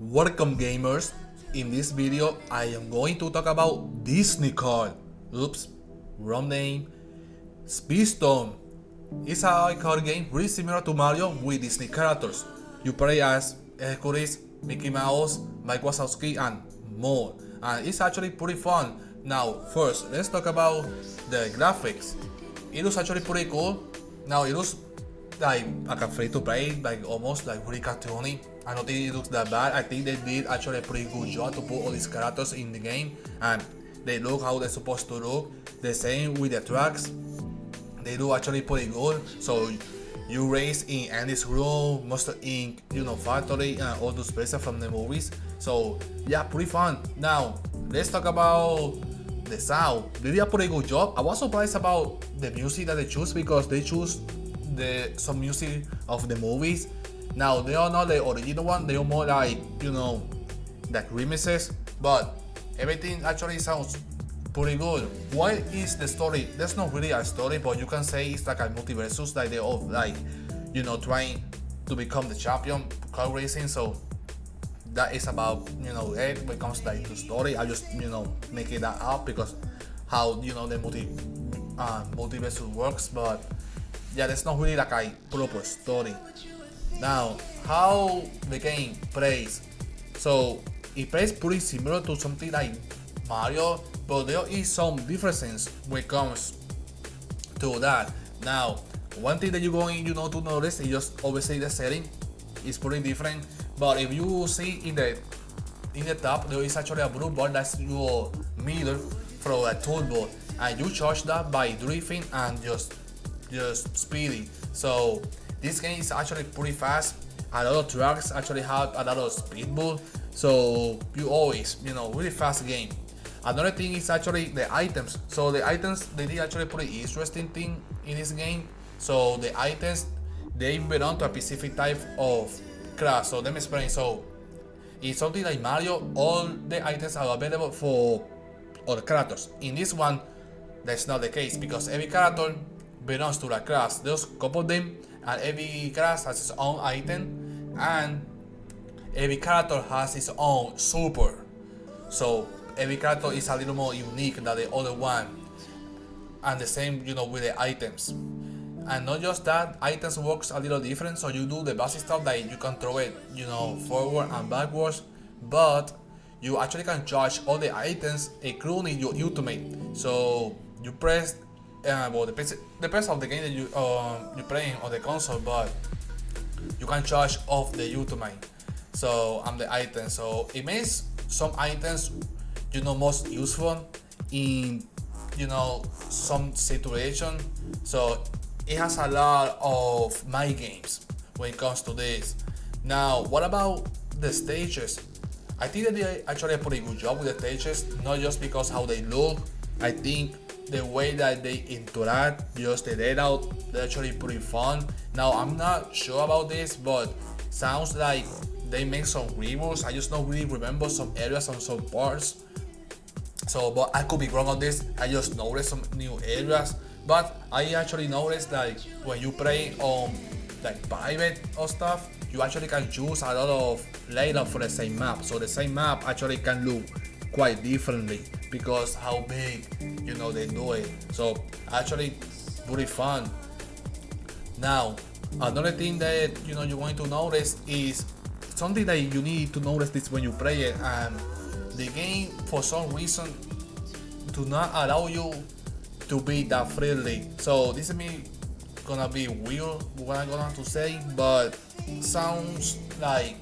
Welcome gamers. In this video I am going to talk about Disney kart. Oops, wrong name. Speedstorm. It's a kart game really similar to Mario with Disney characters. You play as Hercules, Mickey Mouse, Mike Wazowski and more. And it's actually pretty fun. Now first let's talk about the graphics. It was actually pretty cool. Now it was like a free to play, like almost like really cartoony. I don't think it looks that bad. I think they did actually a pretty good job to put all these characters in the game and they look how they're supposed to look. The same with the tracks. They do actually pretty good. So you race in Andy's room, Monster Inc., Factory and all those places from the movies. So yeah, pretty fun. Now let's talk about the sound. They did a pretty good job. I was surprised about the music that they choose because they choose some music of the movies. Now they are not the original one, they are more like like remixes, but everything actually sounds pretty good. What is the story? There's not really a story, but you can say it's like a multiversus, like they all like trying to become the champion car racing. So that is about it when it comes like to story. I just making that up because how the multiversus works, but yeah, that's not really like a proper story. Now, how the game plays. So it plays pretty similar to something like Mario, but there is some differences when it comes to that. Now, one thing that you're going to notice is just obviously the setting is pretty different. But if you see in the top, there is actually a blue bar that's your meter for a turbo, and you charge that by drifting and just speedy. So this game is actually pretty fast. A lot of tracks actually have a lot of speed bull. So you always, really fast game. Another thing is actually the items. So the items, they did actually pretty interesting thing in this game. So the items, they belong to a specific type of class. So let me explain. So in something like Mario, all the items are available for all the characters. In this one, that's not the case because every character belongs to the class. There's a couple of them, and every class has its own item, and every character has its own super. So every character is a little more unique than the other one, and the same with the items. And not just that, items works a little different. So you do the basic stuff like you can throw it forward and backwards, but you actually can charge all the items including your ultimate. So you press depends on the game that you're playing on the console, but you can charge off the ultimate. So the items. So it makes some items most useful in some situation. So it has a lot of my games when it comes to this. Now, what about the stages? I think that they actually a pretty good job with the stages, not just because how they look. I think the way that they interact, just the layout, they're actually pretty fun. Now, I'm not sure about this, but sounds like they make some reboots. I just don't really remember some areas on some parts. So, but I could be wrong on this. I just noticed some new areas. But I actually noticed that when you play on like private or stuff, you actually can choose a lot of layout for the same map. So the same map actually can look quite differently because how big they do it. So actually pretty fun. Now another thing that you're going to notice is something that you need to notice this when you play it, and the game for some reason do not allow you to be that friendly. So this is me gonna be weird what I'm gonna to say, but sounds like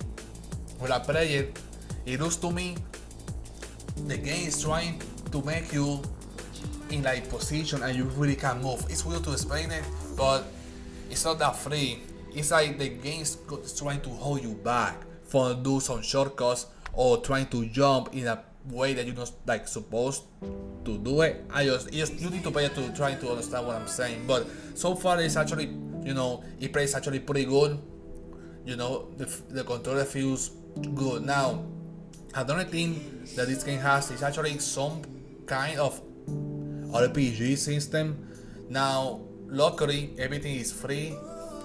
when I play it, it looks to me the game is trying to make you in like position and you really can't move. It's weird to explain it, but it's not that free. It's like the game is trying to hold you back from do some shortcuts or trying to jump in a way that you're not like supposed to do it. You need to pay to try to understand what I'm saying. But so far it's actually it plays actually pretty good. The controller feels good. Now another thing that this game has is actually some kind of RPG system. Now luckily everything is free.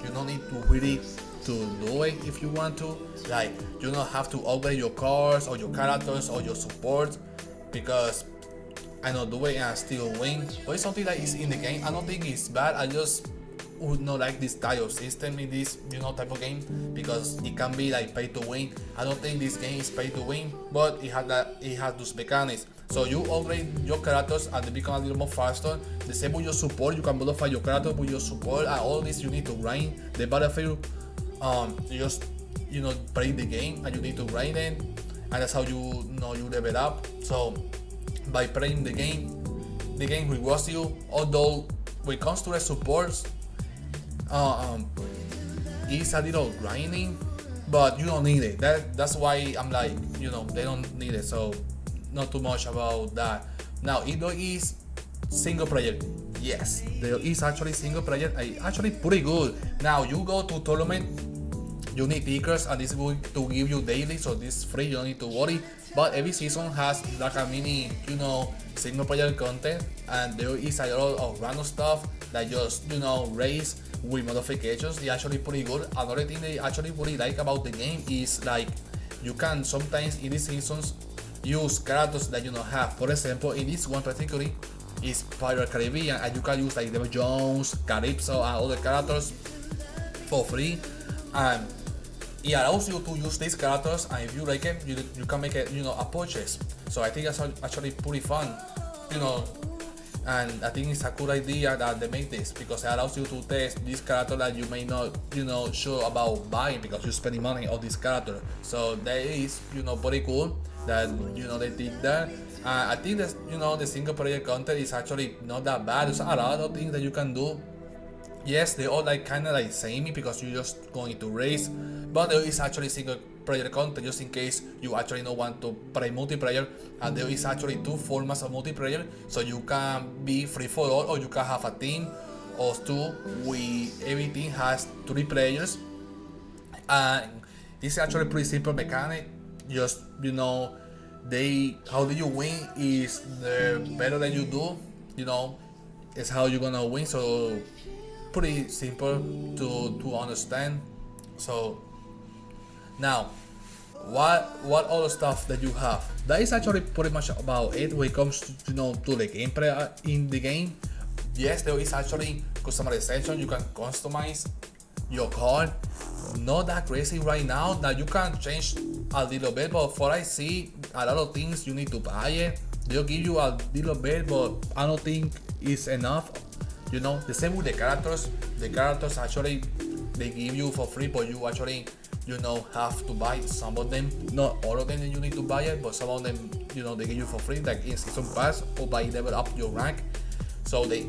You don't need to really to do it if you want to. Like, you don't have to upgrade your cars or your characters or your support, because I know do it and I still win. But it's something that is in the game. I don't think it's bad. I just would not like this type of system in this type of game, because it can be like pay to win. I don't think this game is pay to win, but it has those mechanics. So you upgrade your characters and they become a little more faster. The same with your support. You can modify your character with your support, and all this you need to grind the battlefield. You just play the game and you need to grind it, and that's how you level up. So by playing the game rewards you. Although when it comes to the supports, it's a little grinding, but you don't need it. That's why I'm like, they don't need it. So not too much about that. Now, it is single player. Yes, there is actually single player. Actually pretty good. Now you go to tournament, you need tickets, and this is going to give you daily, so this is free. You don't need to worry. But every season has like a mini, single player content, and there is a lot of random stuff that just race with modifications. It's actually pretty good. Another thing they actually really like about the game is like you can sometimes in these seasons use characters that you don't have. For example, in this one particularly is Pirate Caribbean, and you can use like Devil Jones, Calypso, and other characters for free. And it allows you to use these characters, and if you like it, you can make it a purchase. So I think that's actually pretty fun, and I think it's a good idea that they make this, because it allows you to test this character that you may not sure about buying, because you're spending money on this character. So that is pretty cool that they did that. I think that the single player content is actually not that bad. There's a lot of things that you can do. Yes, they all like kind of like samey, because you're just going to race, but there is actually single player content just in case you actually don't want to play multiplayer. And there is actually two formats of multiplayer, so you can be free for all, or you can have a team of two. Every team has 3 players, and this is actually pretty simple mechanic. Just how do you win is the better that you do, is how you're gonna win. So pretty simple to understand. So now, what other stuff that you have? That is actually pretty much about it when it comes to to the gameplay in the game. Yes, there is actually customization. You can customize your card. Not that crazy right now. That you can change a little bit, but for I see a lot of things you need to buy it. They'll give you a little bit, but I don't think it's enough. The same with the characters. The characters actually they give you for free, but you actually have to buy some of them. Not all of them you need to buy it, but some of them they give you for free, like in season pass or by level up your rank. So the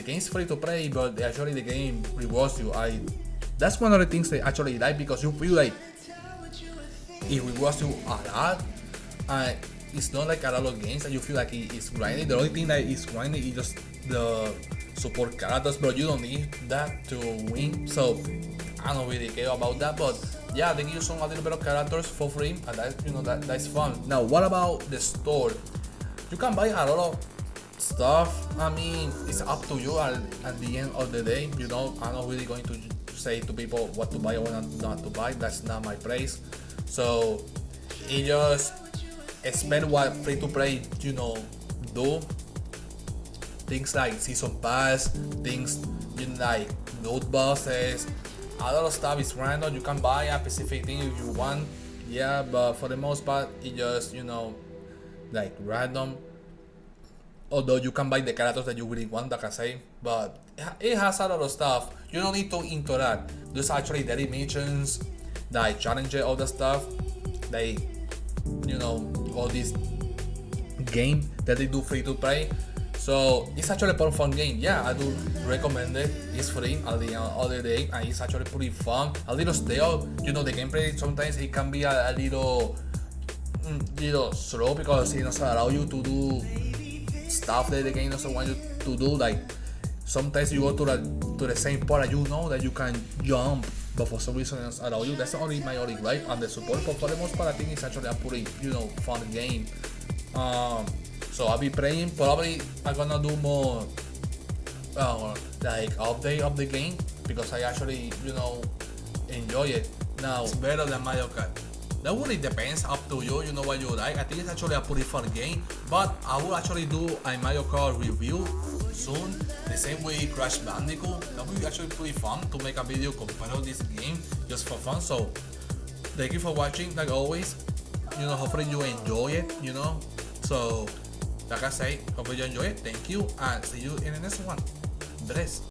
game's free to play, but the game rewards you. That's one of the things they actually like, because you feel like it rewards you a lot. It's not like a lot of games that you feel like it's grinding. The only thing that is grinding is just the support characters, but you don't need that to win. So I don't really care about that. But yeah, they give you a little bit of characters for free, and that's fun. Now, what about the store? You can buy a lot of stuff. I mean, it's up to you at the end of the day. I'm not really going to say to people what to buy or not to buy. That's not my place. So it just spend what free to play do. Things like season pass, things like loot bosses, a lot of stuff is random. You can buy a specific thing if you want, yeah, but for the most part it just like random. Although you can buy the characters that you really want, like I say, but it has a lot of stuff. You don't need to interact. There's actually daily missions, like challenges, all the stuff, like all this game that they do free to play. So it's actually a fun game. Yeah, I do recommend it. It's free at the end of the day, and it's actually pretty fun. A little stale. The gameplay sometimes it can be a little slow, because it doesn't allow you to do stuff that the game doesn't want you to do. Like sometimes you go to the same part and that you can jump, but for some reason it doesn't allow you. That's my only gripe on the support. But for the most part, I think it's actually a pretty fun game. So I'll be playing. Probably I'm gonna do more like update of the game, because I actually enjoy it. Now, it's better than Mario Kart. That really depends, up to you, you know what you like. I think it's actually a pretty fun game, but I will actually do a Mario Kart review soon, the same way Crash Bandicoot. That will be actually pretty fun to make a video comparing this game just for fun. So thank you for watching, like always. You know, hopefully you enjoy it, you know. So like I say, hopefully you enjoy it. Thank you, and see you in the next one. Bless.